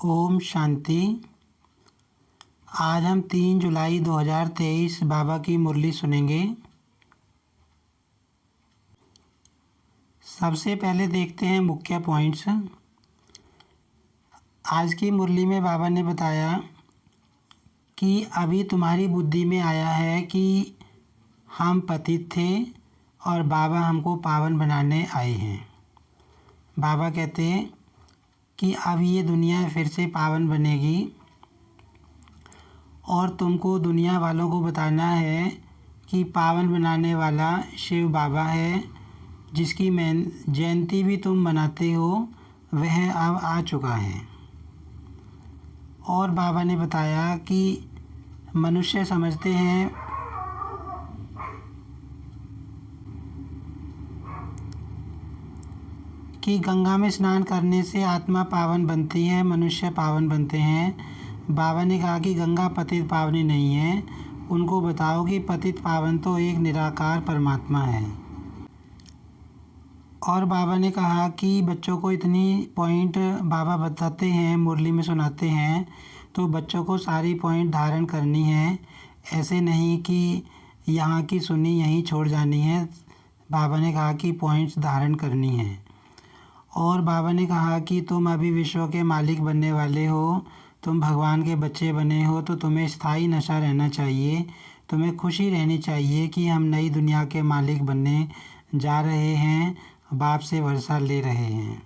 ओम शांति। आज हम 3 जुलाई 2023 बाबा की मुरली सुनेंगे। सबसे पहले देखते हैं मुख्य पॉइंट्स। आज की मुरली में बाबा ने बताया कि अभी तुम्हारी बुद्धि में आया है कि हम पतित थे और बाबा हमको पावन बनाने आए हैं। बाबा कहते हैं कि अब ये दुनिया फिर से पावन बनेगी और तुमको दुनिया वालों को बताना है कि पावन बनाने वाला शिव बाबा है, जिसकी जयंती भी तुम मनाते हो, वह अब आ चुका है। और बाबा ने बताया कि मनुष्य समझते हैं कि गंगा में स्नान करने से आत्मा पावन बनती है, मनुष्य पावन बनते हैं। बाबा ने कहा कि गंगा पतित पावनी नहीं है, उनको बताओ कि पतित पावन तो एक निराकार परमात्मा है। और बाबा ने कहा कि बच्चों को इतनी पॉइंट बाबा बताते हैं, मुरली में सुनाते हैं, तो बच्चों को सारी पॉइंट धारण करनी है। ऐसे नहीं कि यहाँ की सुनी यहीं छोड़ जानी है। बाबा ने कहा कि पॉइंट्स धारण करनी है। और बाबा ने कहा कि तुम अभी विश्व के मालिक बनने वाले हो, तुम भगवान के बच्चे बने हो, तो तुम्हें स्थायी नशा रहना चाहिए। तुम्हें खुशी रहनी चाहिए कि हम नई दुनिया के मालिक बनने जा रहे हैं, बाप से वर्षा ले रहे हैं।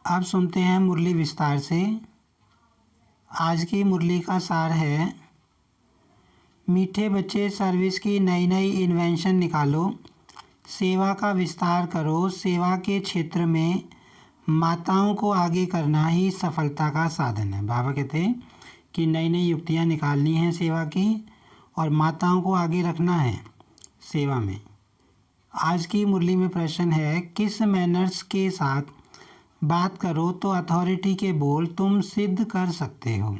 अब सुनते हैं मुरली विस्तार से। आज की मुरली का सार है, मीठे बच्चे सर्विस की नई नई इन्वेंशन निकालो, सेवा का विस्तार करो। सेवा के क्षेत्र में माताओं को आगे करना ही सफलता का साधन है। बाबा कहते हैं कि नई नई युक्तियाँ निकालनी हैं सेवा की और माताओं को आगे रखना है सेवा में। आज की मुरली में प्रश्न है, किस मैनर्स के साथ बात करो तो अथॉरिटी के बोल तुम सिद्ध कर सकते हो।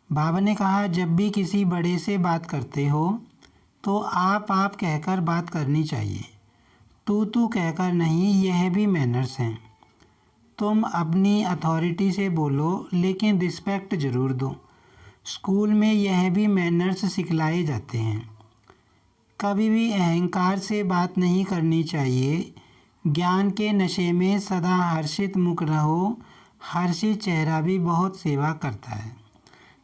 बाबा ने कहा, जब भी किसी बड़े से बात करते हो तो आप कहकर बात करनी चाहिए, तू कहकर नहीं। यह भी मैनर्स हैं। तुम अपनी अथॉरिटी से बोलो, लेकिन रिस्पेक्ट ज़रूर दो। स्कूल में यह भी मैनर्स सिखलाए जाते हैं। कभी भी अहंकार से बात नहीं करनी चाहिए। ज्ञान के नशे में सदा हर्षित मुख रहो, हर्षित चेहरा भी बहुत सेवा करता है।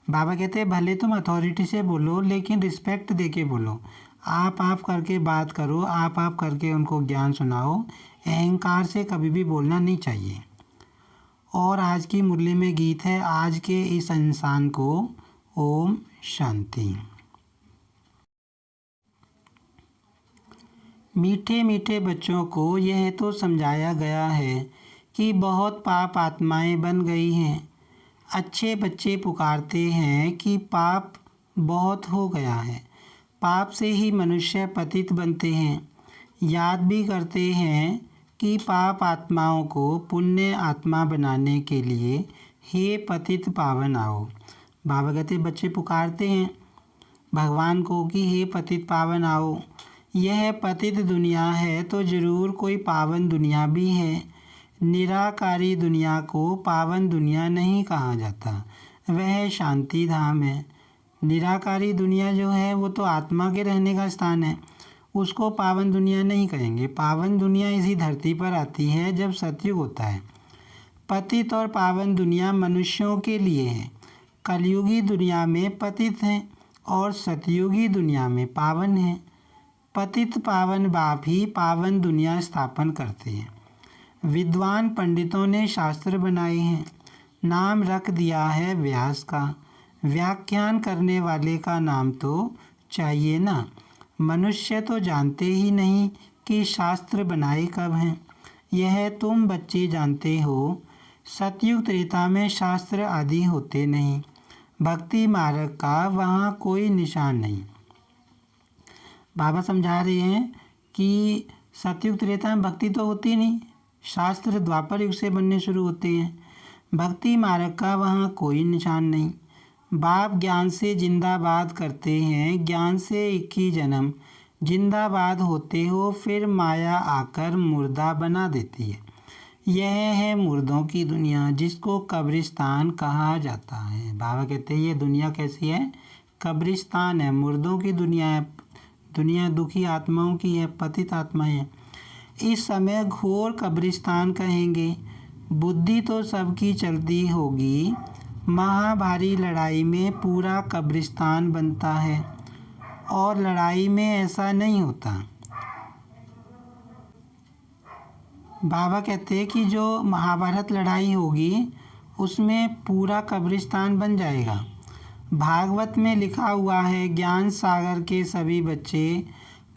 बाबा कहते हैं, भले तुम अथॉरिटी से बोलो, लेकिन रिस्पेक्ट दे के बोलो। आप करके बात करो, आप करके उनको ज्ञान सुनाओ। अहंकार से कभी भी बोलना नहीं चाहिए। और आज की मुरली में गीत है, आज के इस इंसान को ओम शांति। मीठे मीठे बच्चों को यह तो समझाया गया है कि बहुत पाप आत्माएं बन गई हैं। अच्छे बच्चे पुकारते हैं कि पाप बहुत हो गया है। पाप से ही मनुष्य पतित बनते हैं। याद भी करते हैं कि पाप आत्माओं को पुण्य आत्मा बनाने के लिए हे पतित पावन आओ। बाबा कहते बच्चे पुकारते हैं भगवान को कि हे पतित पावन आओ। यह पतित दुनिया है तो ज़रूर कोई पावन दुनिया भी है। निराकारी दुनिया को पावन दुनिया नहीं कहा जाता, वह शांति धाम है। निराकारी दुनिया जो है वो तो आत्मा के रहने का स्थान है, उसको पावन दुनिया नहीं कहेंगे। पावन दुनिया इसी धरती पर आती है जब सतयुग होता है। पतित और पावन दुनिया मनुष्यों के लिए है। कलयुगी दुनिया में पतित हैं और सतयुगी दुनिया में पावन हैं। पतित पावन बाप ही पावन दुनिया स्थापन करते हैं। विद्वान पंडितों ने शास्त्र बनाए हैं, नाम रख दिया है व्यास का। व्याख्यान करने वाले का नाम तो चाहिए ना। मनुष्य तो जानते ही नहीं कि शास्त्र बनाए कब हैं। यह तुम बच्चे जानते हो। सतयुग त्रेता में शास्त्र आदि होते नहीं। भक्ति मार्ग का वहाँ कोई निशान नहीं। बाबा समझा रहे हैं कि सतयुग त्रेता में भक्ति तो होती नहीं, शास्त्र द्वापर युग से बनने शुरू होते हैं। भक्ति मार्ग का वहाँ कोई निशान नहीं। बाप ज्ञान से जिंदाबाद करते हैं, ज्ञान से 21 जन्म जिंदाबाद होते हो, फिर माया आकर मुर्दा बना देती है। यह है मुर्दों की दुनिया जिसको कब्रिस्तान कहा जाता है। बाबा कहते हैं ये दुनिया कैसी है, कब्रिस्तान है, मुर्दों की दुनिया है, दुनिया दुखी आत्माओं की है, पतित आत्माएं हैं। इस समय घोर कब्रिस्तान कहेंगे। बुद्धि तो सबकी चलती होगी, महाभारी लड़ाई में पूरा कब्रिस्तान बनता है और लड़ाई में ऐसा नहीं होता। बाबा कहते हैं कि जो महाभारत लड़ाई होगी उसमें पूरा कब्रिस्तान बन जाएगा। भागवत में लिखा हुआ है ज्ञान सागर के सभी बच्चे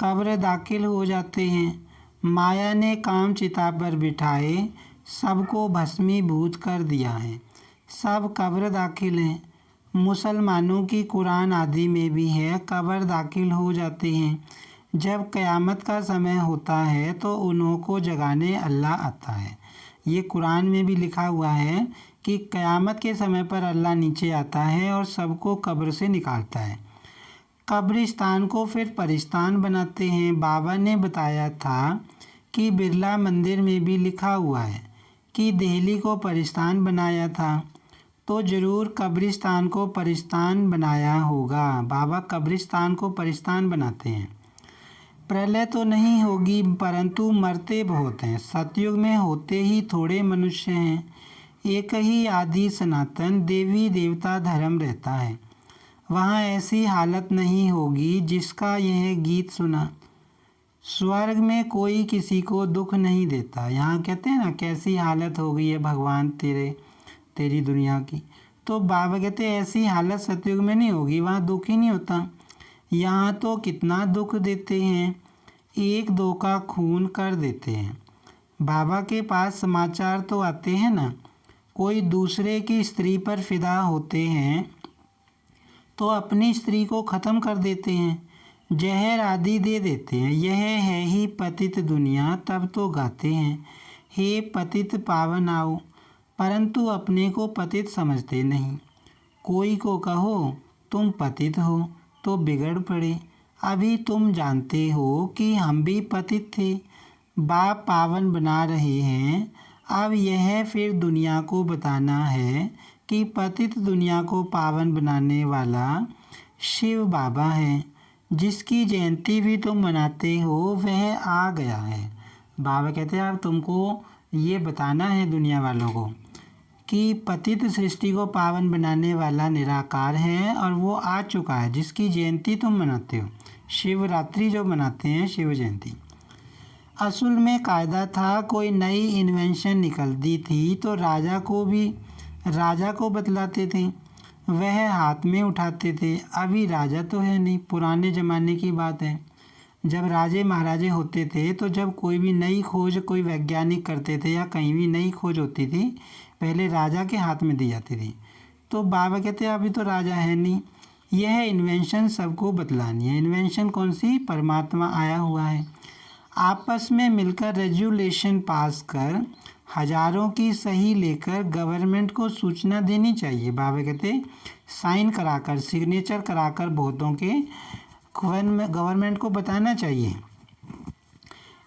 कब्र दाखिल हो जाते हैं। माया ने काम चिता पर बिठाए सबको भस्मीभूत कर दिया है, सब कब्र दाखिल हैं। मुसलमानों की कुरान आदि में भी है कब्र दाखिल हो जाते हैं। जब क़यामत का समय होता है तो उन्हों को जगाने अल्लाह आता है। ये कुरान में भी लिखा हुआ है कि क़यामत के समय पर अल्लाह नीचे आता है और सबको कब्र से निकालता है। कब्रिस्तान को फिर परिस्तान बनाते हैं। बाबा ने बताया था कि बिरला मंदिर में भी लिखा हुआ है कि दिल्ली को परिस्तान बनाया था, तो ज़रूर कब्रिस्तान को परिस्तान बनाया होगा। बाबा कब्रिस्तान को परिस्तान बनाते हैं। प्रलय तो नहीं होगी परंतु मरते बहुत हैं। सतयुग में होते ही थोड़े मनुष्य हैं, एक ही आदि सनातन देवी देवता धर्म रहता है। वहाँ ऐसी हालत नहीं होगी जिसका यह गीत सुना। स्वर्ग में कोई किसी को दुख नहीं देता। यहाँ कहते हैं ना कैसी हालत हो गई है भगवान तेरी दुनिया की। तो बाबा कहते हैं ऐसी हालत सतयुग में नहीं होगी, वहाँ दुख ही नहीं होता। यहाँ तो कितना दुख देते हैं, एक दो का खून कर देते हैं। बाबा के पास समाचार तो आते हैं ना, कोई दूसरे की स्त्री पर फिदा होते हैं तो अपनी स्त्री को ख़त्म कर देते हैं, जहर आदि दे देते हैं। यह है ही पतित दुनिया। तब तो गाते हैं हे पतित पावन आओ, परंतु अपने को पतित समझते नहीं। कोई को कहो तुम पतित हो तो बिगड़ पड़े। अभी तुम जानते हो कि हम भी पतित थे, बाप पावन बना रहे हैं। अब यह फिर दुनिया को बताना है कि पतित दुनिया को पावन बनाने वाला शिव बाबा है, जिसकी जयंती भी तुम मनाते हो वह आ गया है। बाबा कहते हैं अब तुमको ये बताना है दुनिया वालों को कि पतित सृष्टि को पावन बनाने वाला निराकार है और वो आ चुका है, जिसकी जयंती तुम मनाते हो। शिवरात्रि जो मनाते हैं शिव जयंती। असल में कायदा था, कोई नई इन्वेंशन निकलती थी तो राजा को बतलाते थे, वह हाथ में उठाते थे। अभी राजा तो है नहीं, पुराने ज़माने की बात है। जब राजे महाराजे होते थे तो जब कोई भी नई खोज कोई वैज्ञानिक करते थे या कहीं भी नई खोज होती थी पहले राजा के हाथ में दी जाती थी। तो बाबा कहते हैं अभी तो राजा है नहीं, यह इन्वेंशन सबको बतलानी है। इन्वेंशन कौन सी? परमात्मा आया हुआ है। आपस में मिलकर रेजुलेशन पास कर हज़ारों की सही लेकर गवर्नमेंट को सूचना देनी चाहिए। बाबा कहते साइन कराकर सिग्नेचर कराकर बहुतों के गवर्नमेंट को बताना चाहिए।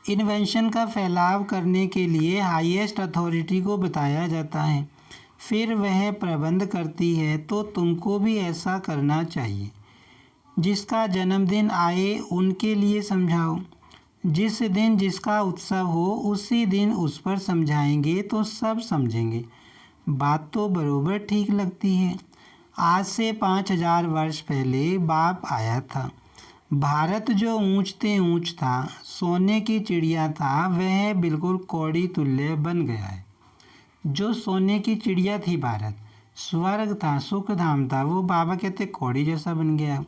इन्वेंशन का फैलाव करने के लिए हाईएस्ट अथॉरिटी को बताया जाता है, फिर वह प्रबंध करती है। तो तुमको भी ऐसा करना चाहिए। जिसका जन्मदिन आए उनके लिए समझाओ। जिस दिन जिसका उत्सव हो उसी दिन उस पर समझाएंगे तो सब समझेंगे। बात तो बरोबर ठीक लगती है। आज से 5000 वर्ष पहले बाप आया था। भारत जो ऊंचते ऊंच था, सोने की चिड़िया था, वह बिल्कुल कौड़ी तुल्य बन गया है। जो सोने की चिड़िया थी भारत, स्वर्ग था, सुख धाम था, वो बाबा कहते कौड़ी जैसा बन गया।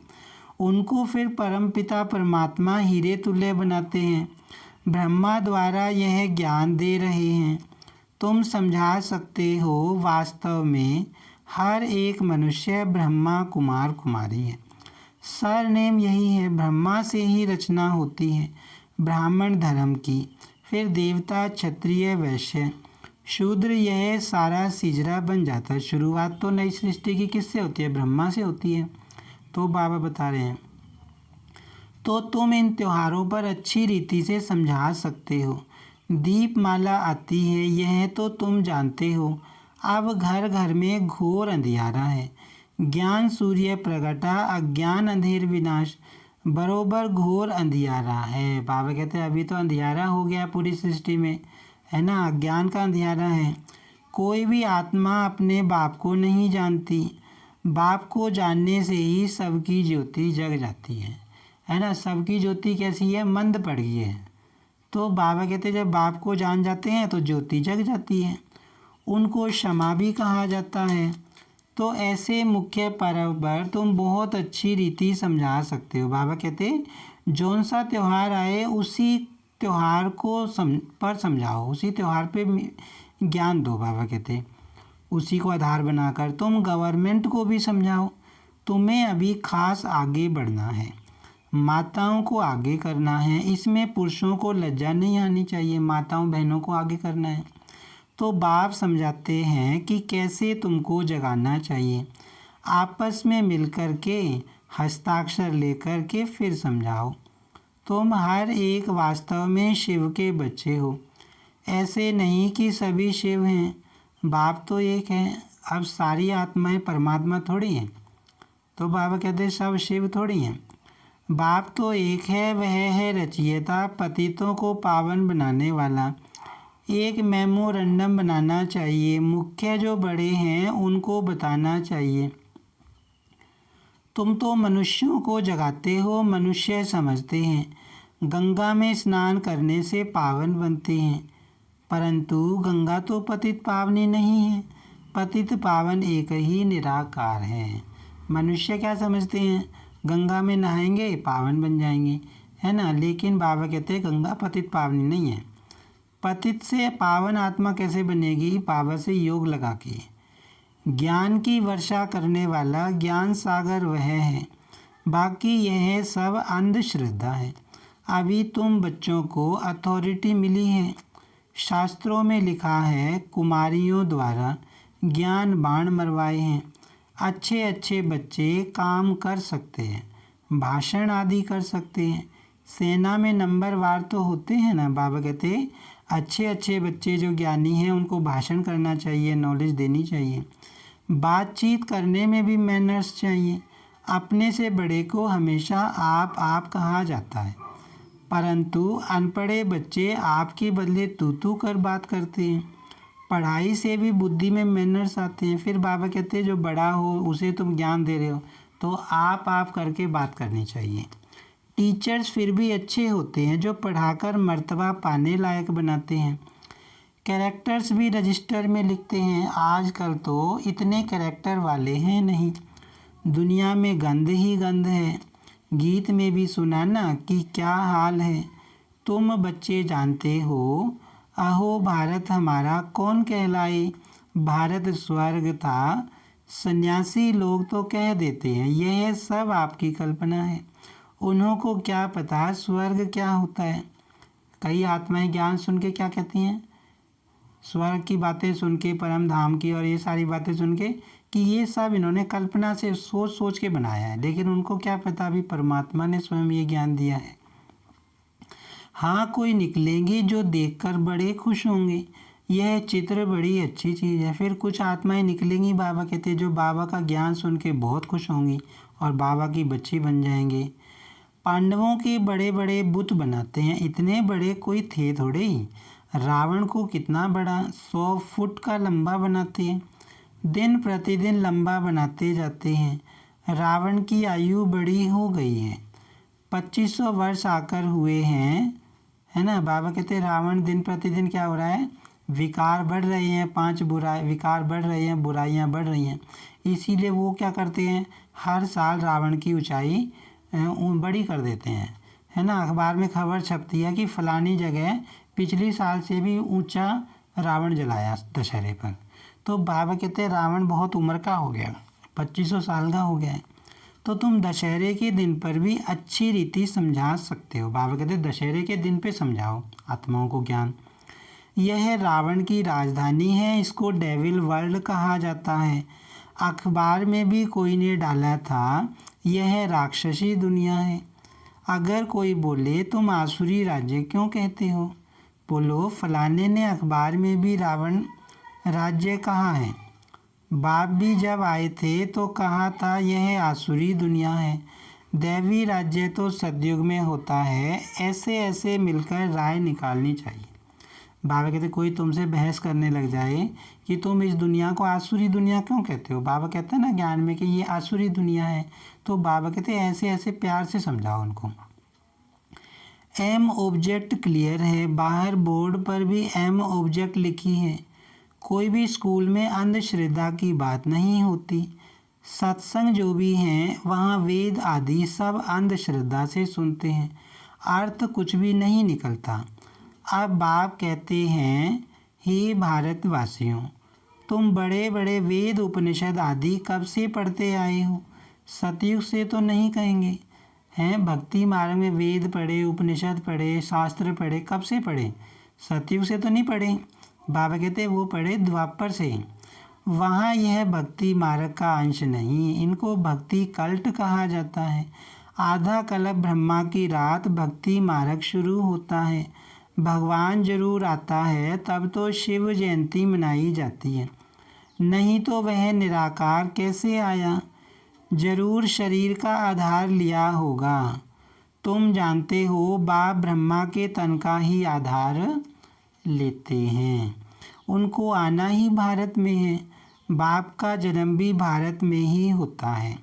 उनको फिर परमपिता परमात्मा हीरे तुल्य बनाते हैं। ब्रह्मा द्वारा यह ज्ञान दे रहे हैं। तुम समझा सकते हो, वास्तव में हर एक मनुष्य ब्रह्मा कुमार कुमारी है। सरनेम यही है। ब्रह्मा से ही रचना होती है ब्राह्मण धर्म की, फिर देवता क्षत्रिय वैश्य शूद्र, यह सारा सिजरा बन जाता है। शुरुआत तो नई सृष्टि की किससे होती है? ब्रह्मा से होती है। तो बाबा बता रहे हैं तो तुम इन त्योहारों पर अच्छी रीति से समझा सकते हो। दीपमाला आती है यह तो तुम जानते हो। अब घर घर में घोर अंधियारा है। ज्ञान सूर्य प्रगटा अज्ञान अंधेर विनाश। बरोबर घोर अंधियारा है। बाबा कहते हैं अभी तो अंधियारा हो गया पूरी सृष्टि में, है ना, अज्ञान का अंधियारा है। कोई भी आत्मा अपने बाप को नहीं जानती। बाप को जानने से ही सबकी ज्योति जग जाती है ना। सबकी ज्योति कैसी है? मंद पड़ गई है। तो बाबा कहते हैं जब बाप को जान जाते हैं तो ज्योति जग जाती है। उनको क्षमा भी कहा जाता है। तो ऐसे मुख्य पर्व पर तुम बहुत अच्छी रीति समझा सकते हो। बाबा कहते जौन सा त्यौहार आए उसी त्यौहार को पर समझाओ, उसी त्यौहार पे ज्ञान दो। बाबा कहते उसी को आधार बनाकर तुम गवर्नमेंट को भी समझाओ। तुम्हें अभी खास आगे बढ़ना है, माताओं को आगे करना है। इसमें पुरुषों को लज्जा नहीं आनी चाहिए, माताओं बहनों को आगे करना है। तो बाप समझाते हैं कि कैसे तुमको जगाना चाहिए। आपस में मिलकर के हस्ताक्षर लेकर के फिर समझाओ। तुम हर एक वास्तव में शिव के बच्चे हो। ऐसे नहीं कि सभी शिव हैं, बाप तो एक है। अब सारी आत्माएं परमात्मा थोड़ी हैं। तो बाबा कहते हैं सब शिव थोड़ी हैं। बाप तो एक है, वह है रचयिता, पतितों को पावन बनाने वाला। एक मेमोरेंडम बनाना चाहिए, मुख्य जो बड़े हैं उनको बताना चाहिए। तुम तो मनुष्यों को जगाते हो, मनुष्य समझते हैं गंगा में स्नान करने से पावन बनते हैं, परंतु गंगा तो पतित पावनी नहीं है। पतित पावन एक ही निराकार है। मनुष्य क्या समझते हैं? गंगा में नहाएंगे पावन बन जाएंगे, है ना। लेकिन बाबा कहते हैं गंगा पतित पावनी नहीं है। पतित से पावन आत्मा कैसे बनेगी? बाबा से योग लगा के। ज्ञान की वर्षा करने वाला ज्ञान सागर वह है, बाकी यह सब अंधश्रद्धा है। अभी तुम बच्चों को अथॉरिटी मिली है। शास्त्रों में लिखा है कुमारियों द्वारा ज्ञान बाण मरवाए हैं। अच्छे अच्छे बच्चे काम कर सकते हैं, भाषण आदि कर सकते हैं। सेना में नंबरवार तो होते हैं ना। बाबा कहते अच्छे अच्छे बच्चे जो ज्ञानी हैं उनको भाषण करना चाहिए, नॉलेज देनी चाहिए। बातचीत करने में भी मैनर्स चाहिए। अपने से बड़े को हमेशा आप कहा जाता है, परंतु अनपढ़े बच्चे आपके बदले तू कर बात करते हैं। पढ़ाई से भी बुद्धि में मैनर्स आते हैं। फिर बाबा कहते हैं जो बड़ा हो उसे तुम ज्ञान दे रहे हो तो आप करके बात करनी चाहिए। टीचर्स फिर भी अच्छे होते हैं जो पढ़ाकर मर्तबा पाने लायक बनाते हैं। कैरेक्टर्स भी रजिस्टर में लिखते हैं। आजकल तो इतने कैरेक्टर वाले हैं नहीं, दुनिया में गंद ही गंद है। गीत में भी सुना ना कि क्या हाल है। तुम बच्चे जानते हो, अहो भारत हमारा कौन कहलाए। भारत स्वर्ग था, सन्यासी लोग तो कह देते हैं। यह सब आपकी कल्पना है। उन्हों को क्या पता स्वर्ग क्या होता है। कई आत्माएं ज्ञान सुन के क्या कहती हैं? स्वर्ग की बातें सुन के, परम धाम की और ये सारी बातें सुन के कि ये सब इन्होंने कल्पना से सोच के बनाया है। लेकिन उनको क्या पता अभी परमात्मा ने स्वयं ये ज्ञान दिया है। हाँ, कोई निकलेंगे जो देखकर बड़े खुश होंगे। यह चित्र बड़ी अच्छी चीज़ है। फिर कुछ आत्माएं निकलेंगी, बाबा कहते हैं, जो बाबा का ज्ञान सुन के बहुत खुश होंगी और बाबा की बच्ची बन जाएंगे। पांडवों के बड़े बड़े बुत बनाते हैं। इतने बड़े कोई थे थोड़े ही। रावण को कितना बड़ा 100 फुट का लंबा बनाते हैं। दिन प्रतिदिन लंबा बनाते जाते हैं। रावण की आयु बड़ी हो गई है, 2500 वर्ष आकर हुए हैं, है ना। बाबा कहते हैं रावण दिन प्रतिदिन क्या हो रहा है? विकार बढ़ रहे हैं, 5 विकार बढ़ रहे हैं, बुराइयां बढ़ रही हैं। इसीलिए वो क्या करते हैं, हर साल रावण की ऊंचाई बड़ी कर देते हैं, है ना। अखबार में खबर छपती है कि फलानी जगह पिछली साल से भी ऊंचा रावण जलाया दशहरे पर। तो बाबा कहते हैं रावण बहुत उम्र का हो गया, 2500 साल का हो गया है। तो तुम दशहरे के दिन पर भी अच्छी रीति समझा सकते हो। बाबा कहते हैं दशहरे के दिन पे समझाओ आत्माओं को ज्ञान। यह रावण की राजधानी है, इसको डेविल वर्ल्ड कहा जाता है। अखबार में भी कोई ने डाला था यह राक्षसी दुनिया है। अगर कोई बोले तुम आसुरी राज्य क्यों कहते हो, बोलो फलाने ने अखबार में भी रावण राज्य कहा है। बाप भी जब आए थे तो कहा था यह आसुरी दुनिया है, दैवी राज्य तो सतयुग में होता है। ऐसे ऐसे मिलकर राय निकालनी चाहिए। बाबा कहते कोई तुमसे बहस करने लग जाए कि तुम इस दुनिया को आसुरी दुनिया क्यों कहते हो, बाबा कहते हैं ना ज्ञान में कि ये आसुरी दुनिया है, तो बाबा कहते ऐसे ऐसे प्यार से समझाओ उनको। एम ऑब्जेक्ट क्लियर है, बाहर बोर्ड पर भी एम ऑब्जेक्ट लिखी है। कोई भी स्कूल में अंधश्रद्धा की बात नहीं होती। सत्संग जो भी हैं वहाँ वेद आदि सब अंधश्रद्धा से सुनते हैं, अर्थ कुछ भी नहीं निकलता। अब बाप कहते हैं हे भारतवासियों, तुम बड़े बड़े वेद उपनिषद आदि कब से पढ़ते आए हो? सतयुग से तो नहीं कहेंगे हैं। भक्ति मार्ग में वेद पढ़े, उपनिषद पढ़े, शास्त्र पढ़े, कब से पढ़े? सतयुग से तो नहीं पढ़े। बाबा कहते वो पढ़े द्वापर से। वहाँ यह भक्ति मार्ग का अंश नहीं, इनको भक्ति कल्ट कहा जाता है। आधा कल्प ब्रह्मा की रात भक्ति मार्ग शुरू होता है। भगवान जरूर आता है तब तो शिव जयंती मनाई जाती है, नहीं तो वह निराकार कैसे आया? जरूर शरीर का आधार लिया होगा। तुम जानते हो बाप ब्रह्मा के तन का ही आधार लेते हैं, उनको आना ही भारत में है। बाप का जन्म भी भारत में ही होता है,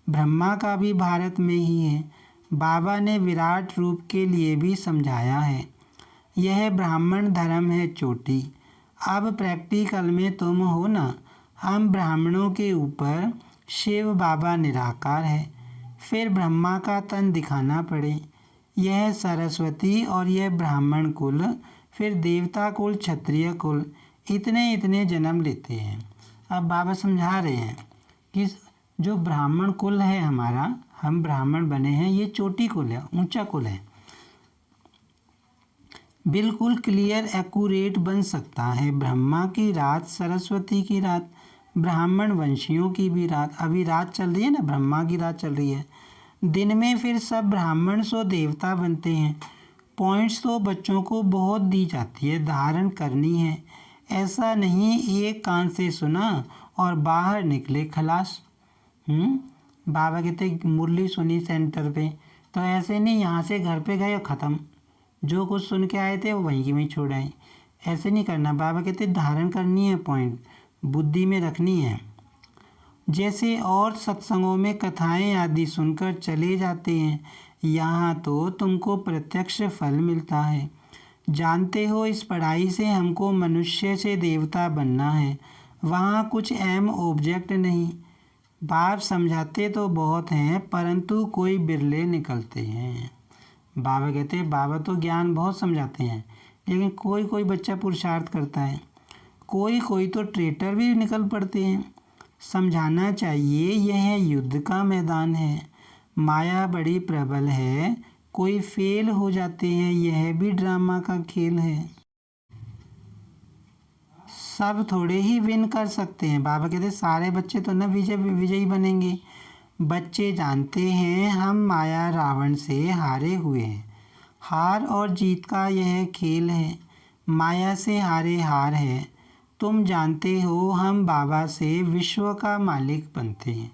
ब्रह्मा का भी भारत में ही है। बाबा ने विराट रूप के लिए भी समझाया है, यह ब्राह्मण धर्म है चोटी। अब प्रैक्टिकल में तुम हो ना, हम ब्राह्मणों के ऊपर शिव बाबा निराकार है, फिर ब्रह्मा का तन दिखाना पड़े। यह सरस्वती और यह ब्राह्मण कुल, फिर देवता कुल, क्षत्रिय कुल, इतने इतने जन्म लेते हैं। अब बाबा समझा रहे हैं कि जो ब्राह्मण कुल है हमारा, हम ब्राह्मण बने हैं, ये चोटी कुल है, ऊंचा कुल है, बिल्कुल क्लियर एक्यूरेट बन सकता है। ब्रह्मा की रात, सरस्वती की रात, ब्राह्मण वंशियों की भी रात। अभी रात चल रही है ना, ब्रह्मा की रात चल रही है। दिन में फिर सब ब्राह्मण सो देवता बनते हैं। पॉइंट्स तो बच्चों को बहुत दी जाती है, धारण करनी है। ऐसा नहीं एक कान से सुना और बाहर निकले खलास। बाबा कहते मुरली सुनी सेंटर पे, तो ऐसे नहीं यहाँ से घर पे गए और ख़त्म, जो कुछ सुन के आए थे वो वहीं की वहीं छोड़ आए। ऐसे नहीं करना। बाबा कहते धारण करनी है, पॉइंट बुद्धि में रखनी है। जैसे और सत्संगों में कथाएं आदि सुनकर चले जाते हैं, यहाँ तो तुमको प्रत्यक्ष फल मिलता है। जानते हो इस पढ़ाई से हमको मनुष्य से देवता बनना है, वहाँ कुछ एम ऑब्जेक्ट नहीं। बाप समझाते तो बहुत हैं परंतु कोई बिरले निकलते हैं। बाबा कहते हैं बाबा तो ज्ञान बहुत समझाते हैं, लेकिन कोई कोई बच्चा पुरुषार्थ करता है, कोई कोई तो ट्रेटर भी निकल पड़ते हैं। समझाना चाहिए यह युद्ध का मैदान है, माया बड़ी प्रबल है, कोई फेल हो जाते हैं, यह भी ड्रामा का खेल है। सब थोड़े ही विन कर सकते हैं। बाबा कहते सारे बच्चे तो न विजयी बनेंगे। बच्चे जानते हैं हम माया रावण से हारे हुए हैं, हार और जीत का यह खेल है, माया से हारे हार है। तुम जानते हो हम बाबा से विश्व का मालिक बनते हैं।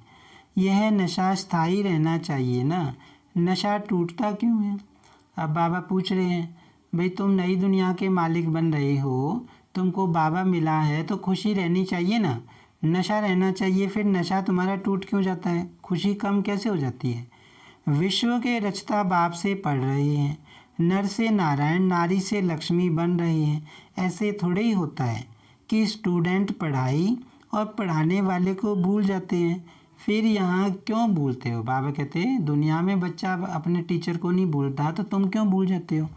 यह नशा स्थायी रहना चाहिए ना, नशा टूटता क्यों है? अब बाबा पूछ रहे हैं भाई तुम नई दुनिया के मालिक बन रहे हो, तुमको बाबा मिला है तो खुशी रहनी चाहिए ना, नशा रहना चाहिए, फिर नशा तुम्हारा टूट क्यों जाता है? खुशी कम कैसे हो जाती है? विश्व के रचता बाप से पढ़ रहे हैं, नर से नारायण, नारी से लक्ष्मी बन रहे हैं। ऐसे थोड़े ही होता है कि स्टूडेंट पढ़ाई और पढ़ाने वाले को भूल जाते हैं। फिर यहाँ क्यों भूलते हो? बाबा कहते हैं दुनिया में बच्चा अपने टीचर को नहीं भूलता, तो तुम क्यों भूल जाते हो?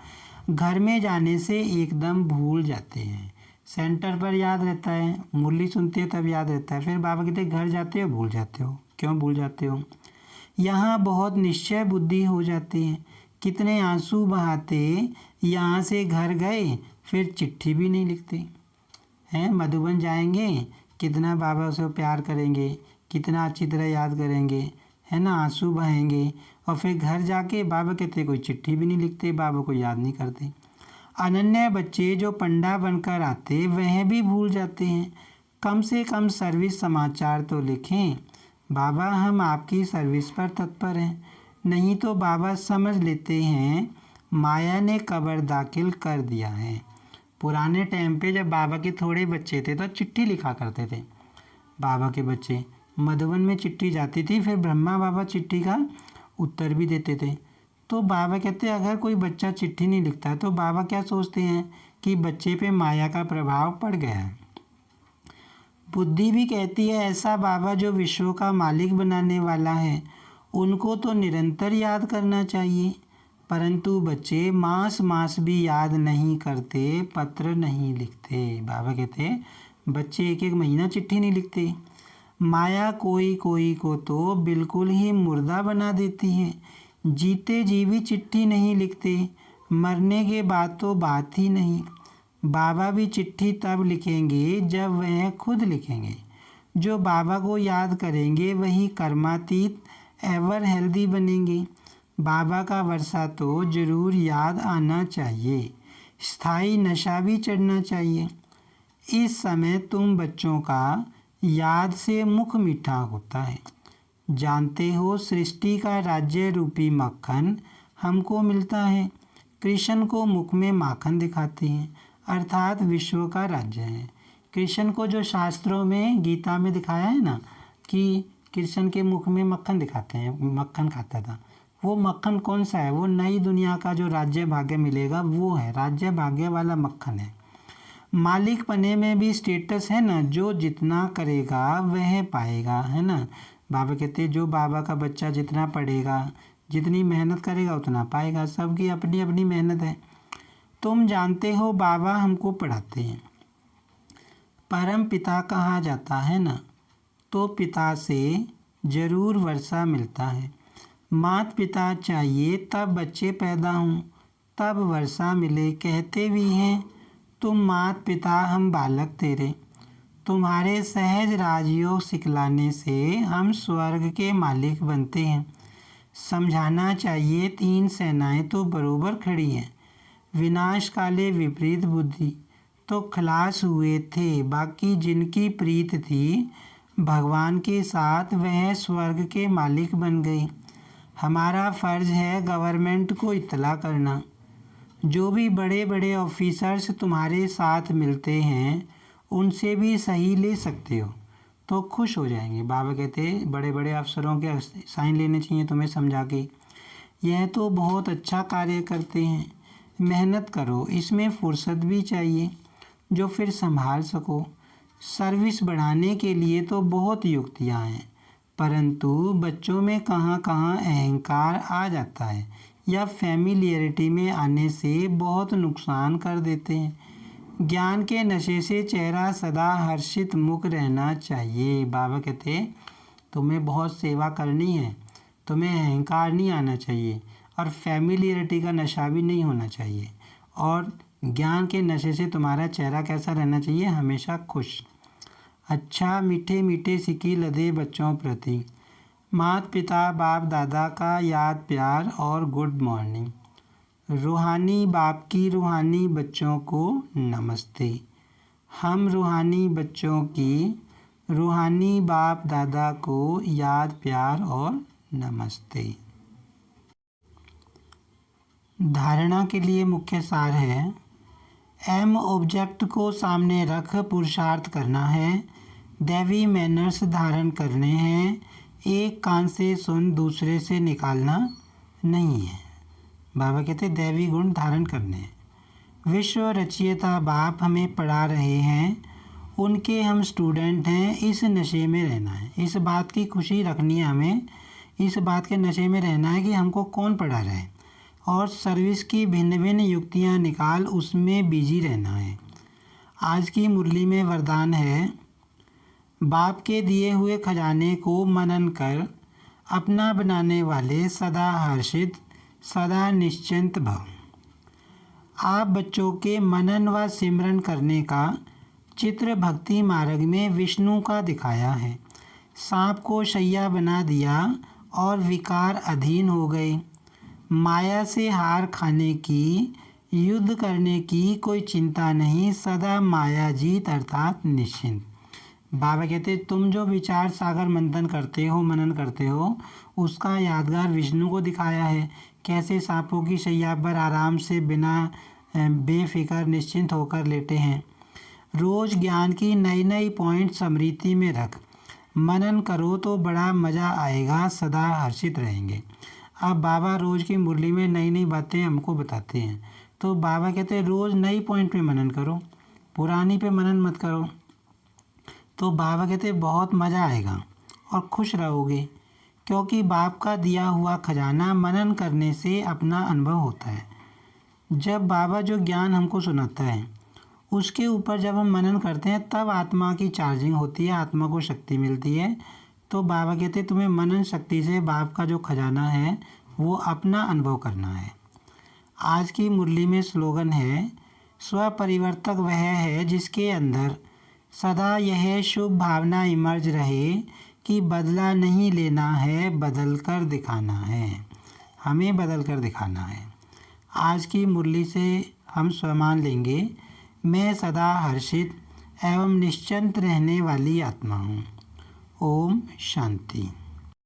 घर में जाने से एकदम भूल जाते हैं, सेंटर पर याद रहता है, मुरली सुनते हो तब याद रहता है, फिर बाबा कहते घर जाते हो भूल जाते हो। क्यों भूल जाते हो? यहाँ बहुत निश्चय बुद्धि हो जाती है। कितने आंसू बहाते, यहाँ से घर गए फिर चिट्ठी भी नहीं लिखते हैं। मधुबन जाएंगे, कितना बाबा उसे प्यार करेंगे, कितना अच्छी तरह याद करेंगे, है ना, आंसू बहेंगे, और फिर घर जाके बाबा कहते कोई चिट्ठी भी नहीं लिखते, बाबा को याद नहीं करते। अनन्य बच्चे जो पंडा बनकर आते वह भी भूल जाते हैं। कम से कम सर्विस समाचार तो लिखें। बाबा हम आपकी सर्विस पर तत्पर हैं। नहीं तो बाबा समझ लेते हैं माया ने कब्र दाखिल कर दिया है। पुराने टाइम पे जब बाबा के थोड़े बच्चे थे तो चिट्ठी लिखा करते थे। बाबा के बच्चे मधुबन में चिट्ठी जाती थी, फिर ब्रह्मा बाबा चिट्ठी का उत्तर भी देते थे। तो बाबा कहते अगर कोई बच्चा चिट्ठी नहीं लिखता तो बाबा क्या सोचते हैं कि बच्चे पे माया का प्रभाव पड़ गया है। बुद्धि भी कहती है ऐसा बाबा जो विश्व का मालिक बनाने वाला है उनको तो निरंतर याद करना चाहिए। परंतु बच्चे मास मास भी याद नहीं करते, पत्र नहीं लिखते। बाबा कहते बच्चे एक एक महीना चिट्ठी नहीं लिखते। माया कोई कोई को तो बिल्कुल ही मुर्दा बना देती है। जीते जी भी चिट्ठी नहीं लिखते, मरने के बाद तो बात ही नहीं। बाबा भी चिट्ठी तब लिखेंगे जब वह खुद लिखेंगे। जो बाबा को याद करेंगे वही कर्मातीत एवर हेल्दी बनेंगे। बाबा का वर्षा तो ज़रूर याद आना चाहिए। स्थायी नशा भी चढ़ना चाहिए। इस समय तुम बच्चों का याद से मुख मीठा होता है। जानते हो सृष्टि का राज्य रूपी मक्खन हमको मिलता है। कृष्ण को मुख में माखन दिखाते हैं, अर्थात विश्व का राज्य है। कृष्ण को जो शास्त्रों में गीता में दिखाया है ना कि कृष्ण के मुख में मक्खन दिखाते हैं, मक्खन खाता था, वो मक्खन कौन सा है? वो नई दुनिया का जो राज्य भाग्य मिलेगा वो है, राज्य भाग्य वाला मक्खन है। मालिक पने में भी स्टेटस है ना, जो जितना करेगा वह पाएगा, है ना। बाबा कहते जो बाबा का बच्चा जितना पढ़ेगा, जितनी मेहनत करेगा उतना पाएगा। सबकी अपनी अपनी मेहनत है। तुम जानते हो बाबा हमको पढ़ाते हैं। परम पिता कहा जाता है ना, तो पिता से ज़रूर वर्षा मिलता है। मात पिता चाहिए तब बच्चे पैदा हों, तब वर्षा मिले। कहते भी हैं तुम मात पिता हम बालक तेरे। तुम्हारे सहज राजयोग सिखलाने से हम स्वर्ग के मालिक बनते हैं। समझाना चाहिए तीन सेनाएं तो बरोबर खड़ी हैं। विनाश काले विपरीत बुद्धि तो खलास हुए थे। बाकी जिनकी प्रीत थी भगवान के साथ वह स्वर्ग के मालिक बन गए। हमारा फ़र्ज़ है गवर्नमेंट को इत्तला करना। जो भी बड़े बड़े ऑफिसर्स तुम्हारे साथ मिलते हैं उनसे भी सही ले सकते हो तो खुश हो जाएंगे। बाबा कहते बड़े बड़े अफसरों के साइन लेने चाहिए तुम्हें समझा के। यह तो बहुत अच्छा कार्य करते हैं, मेहनत करो, इसमें फुर्सत भी चाहिए जो फिर संभाल सको। सर्विस बढ़ाने के लिए तो बहुत युक्तियाँ हैं, परंतु बच्चों में कहाँ कहाँ अहंकार आ जाता है या फैमिलियरिटी में आने से बहुत नुकसान कर देते हैं। ज्ञान के नशे से चेहरा सदा हर्षित मुख रहना चाहिए। बाबा कहते तुम्हें बहुत सेवा करनी है, तुम्हें अहंकार नहीं आना चाहिए और फैमिलियरिटी का नशा भी नहीं होना चाहिए। और ज्ञान के नशे से तुम्हारा चेहरा कैसा रहना चाहिए? हमेशा खुश। अच्छा मीठे मीठे सिक्की लदे बच्चों प्रति माता पिता बाप दादा का याद प्यार और गुड मॉर्निंग। रूहानी बाप की रूहानी बच्चों को नमस्ते। हम रूहानी बच्चों की रूहानी बाप दादा को याद प्यार और नमस्ते। धारणा के लिए मुख्य सार है एम ऑब्जेक्ट को सामने रख पुरुषार्थ करना है। दैवी मैनर्स धारण करने हैं। एक कान से सुन दूसरे से निकालना नहीं है। बाबा कहते दैवी गुण धारण करने हैं। विश्व रचयिता बाप हमें पढ़ा रहे हैं, उनके हम स्टूडेंट हैं। इस नशे में रहना है, इस बात की खुशी रखनी है हमें, इस बात के नशे में रहना है कि हमको कौन पढ़ा रहा है और सर्विस की भिन्न भिन्न युक्तियाँ निकाल उसमें बिजी रहना है। आज की मुरली में वरदान है बाप के दिए हुए खजाने को मनन कर अपना बनाने वाले सदा हर्षित सदा निश्चिंत भव। आप बच्चों के मनन व सिमरन करने का चित्र भक्ति मार्ग में विष्णु का दिखाया है। सांप को शैया बना दिया और विकार अधीन हो गए। माया से हार खाने की युद्ध करने की कोई चिंता नहीं, सदा मायाजीत अर्थात निश्चिंत। बाबा कहते तुम जो विचार सागर मंथन करते हो, मनन करते हो, उसका यादगार विष्णु को दिखाया है। कैसे सांपों की शैया पर आराम से बिना बेफिक्र निश्चिंत होकर लेटे हैं। रोज़ ज्ञान की नई नई पॉइंट स्मृति में रख मनन करो तो बड़ा मज़ा आएगा, सदा हर्षित रहेंगे। अब बाबा रोज़ की मुरली में नई नई बातें हमको बताते हैं। तो बाबा कहते हैं रोज़ नई पॉइंट पे मनन करो, पुरानी पे मनन मत करो। तो बाबा कहते हैं बहुत मज़ा आएगा और खुश रहोगे, क्योंकि बाप का दिया हुआ खजाना मनन करने से अपना अनुभव होता है। जब बाबा जो ज्ञान हमको सुनाता है उसके ऊपर जब हम मनन करते हैं तब आत्मा की चार्जिंग होती है, आत्मा को शक्ति मिलती है। तो बाबा कहते हैं तुम्हें मनन शक्ति से बाप का जो खजाना है वो अपना अनुभव करना है। आज की मुरली में स्लोगन है, स्वपरिवर्तक वह है जिसके अंदर सदा यह शुभ भावना इमर्ज रहे कि बदला नहीं लेना है, बदल कर दिखाना है। हमें बदल कर दिखाना है। आज की मुरली से हम स्वमान लेंगे, मैं सदा हर्षित एवं निश्चिंत रहने वाली आत्मा हूँ। ओम शांति।